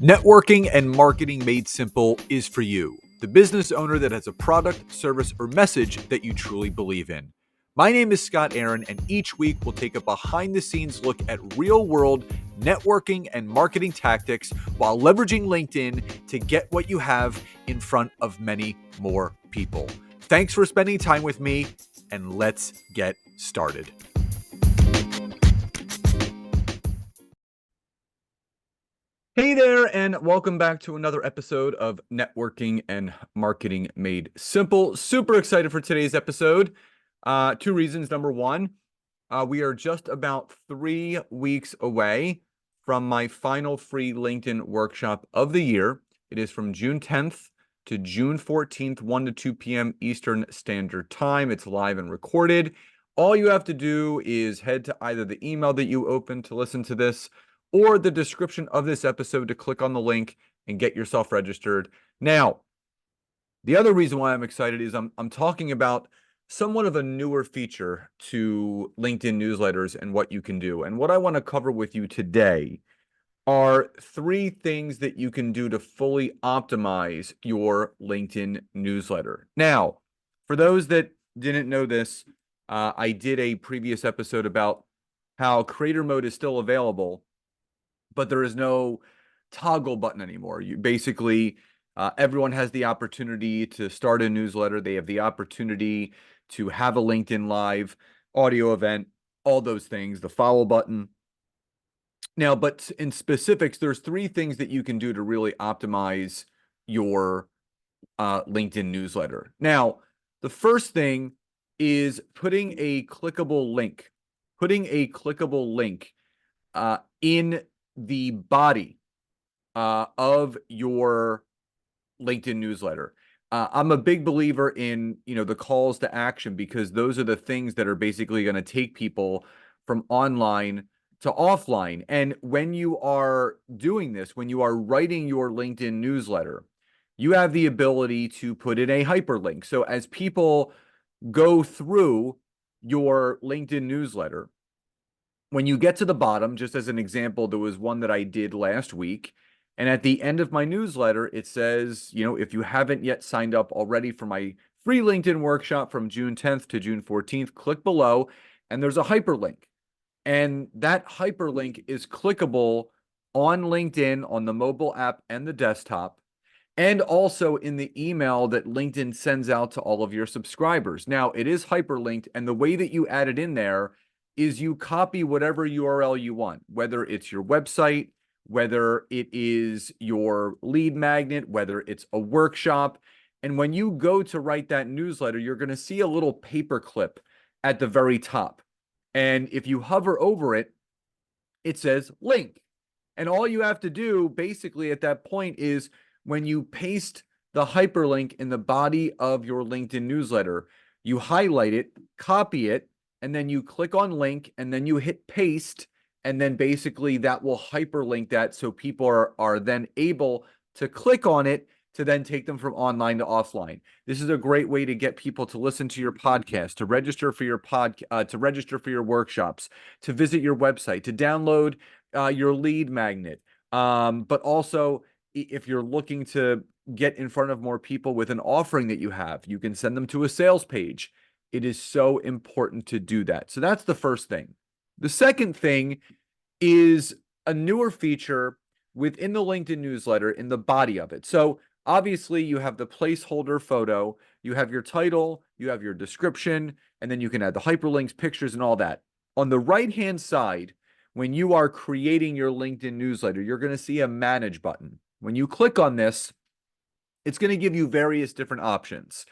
Networking and marketing made simple is for you, the business owner that has a product, service, or message that you truly believe in. My name is Scott Aaron, and each week we'll take a behind the scenes look at real world networking and marketing tactics while leveraging LinkedIn to get what you have in front of many more people. Thanks for spending time with me, and let's get started. Hey there, and welcome back to another episode of Networking and Marketing Made Simple. Super excited for today's episode. Two reasons. Number one, we are just about 3 weeks away from my final free LinkedIn workshop of the year. It is from June 10th to June 14th, 1 to 2 p.m. Eastern Standard Time. It's live and recorded. All you have to do is head to either the email that you opened to listen to this or the description of this episode to click on the link and get yourself registered. Now, the other reason why I'm excited is I'm talking about somewhat of a newer feature to LinkedIn newsletters and what you can do. And what I want to cover with you today are 3 things that you can do to fully optimize your LinkedIn newsletter. Now, for those that didn't know this, I did a previous episode about how creator mode is still available, but there is no toggle button anymore. You basically, everyone has the opportunity to start a newsletter. They have the opportunity to have a LinkedIn Live audio event, all those things, the follow button. Now, but in specifics, there's 3 things that you can do to really optimize your LinkedIn newsletter. Now, the first thing is putting a clickable link, in the body of your LinkedIn newsletter. I'm a big believer in, the calls to action, because those are the things that are basically going to take people from online to offline. And when you are doing this, when you are writing your LinkedIn newsletter, you have the ability to put in a hyperlink. So as people go through your LinkedIn newsletter, when you get to the bottom, just as an example, there was one that I did last week. And at the end of my newsletter, it says, if you haven't yet signed up already for my free LinkedIn workshop from June 10th to June 14th, click below, and there's a hyperlink. And that hyperlink is clickable on LinkedIn, on the mobile app and the desktop, and also in the email that LinkedIn sends out to all of your subscribers. Now, it is hyperlinked, and the way that you add it in there is you copy whatever URL you want, whether it's your website, whether it is your lead magnet, whether it's a workshop. And when you go to write that newsletter, you're going to see a little paperclip at the very top. And if you hover over it, it says link. And all you have to do basically at that point is, when you paste the hyperlink in the body of your LinkedIn newsletter, you highlight it, copy it, and then you click on link, and then you hit paste, and then basically that will hyperlink that, so people are then able to click on it to then take them from online to offline. This is a great way to get people to listen to your podcast, to register for your to register for your workshops, to visit your website, to download your lead magnet. But also, if you're looking to get in front of more people with an offering that you have, you can send them to a sales page. It is so important to do that. So that's the first thing. The second thing is a newer feature within the LinkedIn newsletter in the body of it. So obviously you have the placeholder photo, you have your title, you have your description, and then you can add the hyperlinks, pictures, and all that. On the right-hand side, when you are creating your LinkedIn newsletter, you're going to see a manage button. When you click on this, it's going to give you various different options.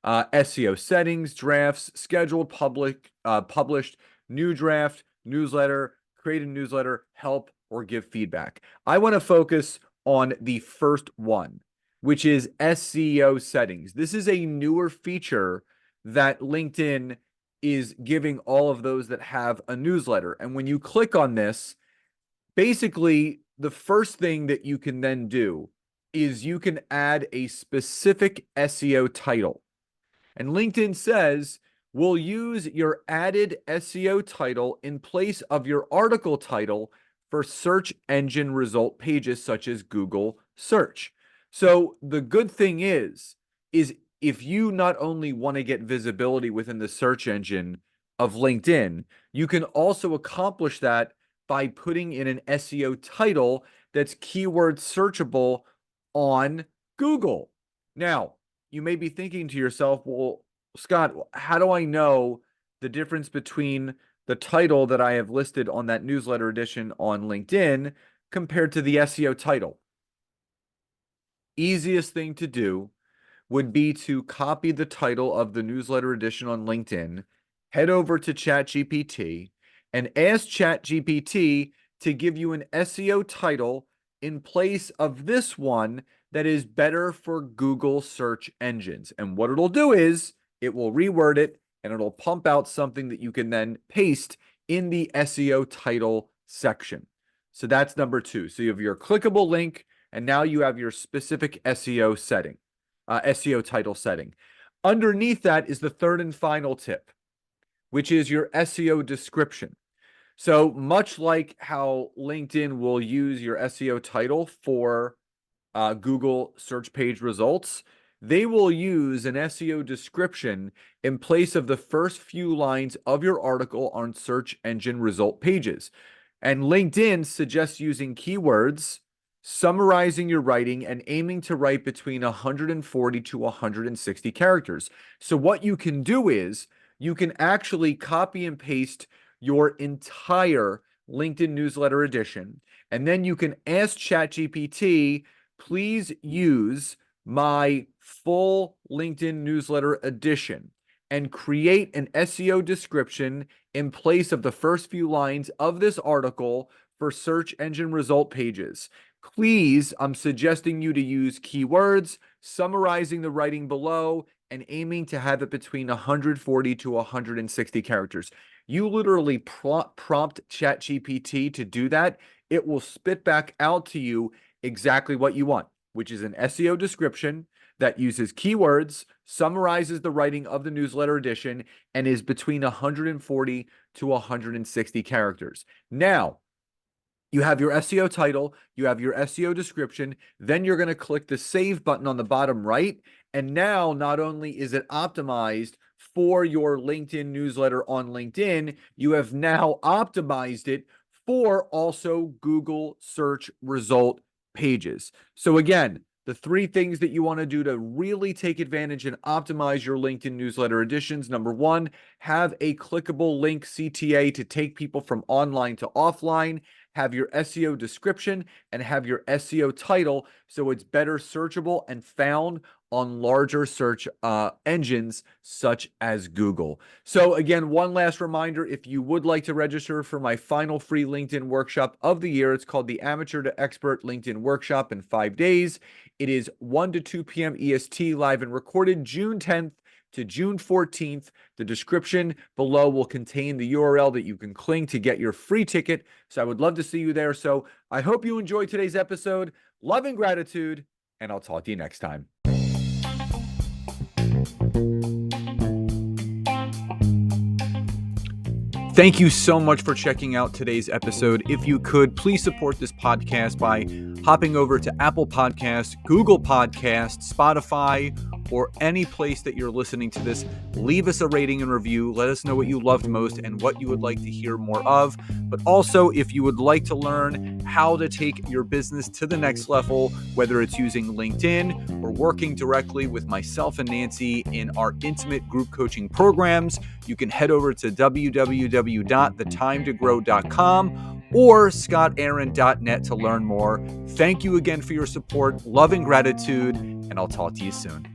SEO settings, drafts, scheduled, published, new draft, newsletter, create a newsletter, help, or give feedback. I want to focus on the first one, which is SEO settings. This is a newer feature that LinkedIn is giving all of those that have a newsletter. And when you click on this, basically the first thing that you can then do is you can add a specific SEO title. And LinkedIn says, we'll use your added SEO title in place of your article title for search engine result pages such as Google search. So the good thing is if you not only want to get visibility within the search engine of LinkedIn, you can also accomplish that by putting in an SEO title that's keyword searchable on Google. Now, you may be thinking to yourself, well, Scott, how do I know the difference between the title that I have listed on that newsletter edition on LinkedIn compared to the SEO title? Easiest thing to do would be to copy the title of the newsletter edition on LinkedIn, head over to ChatGPT, and ask ChatGPT to give you an SEO title in place of this one that is better for Google search engines. And what it'll do is it will reword it and it'll pump out something that you can then paste in the SEO title section. So that's number 2. So you have your clickable link, and now you have your specific SEO setting, SEO title setting. Underneath that is the third and final tip, which is your SEO description. So much like how LinkedIn will use your SEO title for Google search page results, they will use an SEO description in place of the first few lines of your article on search engine result pages. And LinkedIn suggests using keywords, summarizing your writing, and aiming to write between 140 to 160 characters. So what you can do is you can actually copy and paste your entire LinkedIn newsletter edition, and then you can ask ChatGPT, please use my full LinkedIn newsletter edition, and create an SEO description in place of the first few lines of this article for search engine result pages. Please, I'm suggesting you to use keywords, summarizing the writing below, and aiming to have it between 140 to 160 characters. You literally prompt ChatGPT to do that. It will spit back out to you exactly what you want, which is an SEO description that uses keywords, summarizes the writing of the newsletter edition, and is between 140 to 160 characters. Now, you have your SEO title, you have your SEO description, then you're going to click the save button on the bottom right. And now not only is it optimized for your LinkedIn newsletter on LinkedIn, you have now optimized it for also Google search result pages. So again, the 3 things that you want to do to really take advantage and optimize your LinkedIn newsletter editions. Number 1, have a clickable link CTA to take people from online to offline. Have your SEO description and have your SEO title so it's better searchable and found on larger search engines such as Google. So again, one last reminder, if you would like to register for my final free LinkedIn workshop of the year, it's called the Amateur to Expert LinkedIn Workshop in 5 days. It is 1 to 2 p.m. EST, live and recorded, June 10th to June 14th. The description below will contain the URL that you can click to get your free ticket. So I would love to see you there. So I hope you enjoyed today's episode. Love and gratitude, and I'll talk to you next time. Thank you so much for checking out today's episode. If you could, please support this podcast by hopping over to Apple Podcasts, Google Podcasts, Spotify, or any place that you're listening to this. Leave us a rating and review. Let us know what you loved most and what you would like to hear more of. But also, if you would like to learn how to take your business to the next level, whether it's using LinkedIn or working directly with myself and Nancy in our intimate group coaching programs, you can head over to www.thetimetogrowth.com or scottaaron.net to learn more. Thank you again for your support, love and gratitude, and I'll talk to you soon.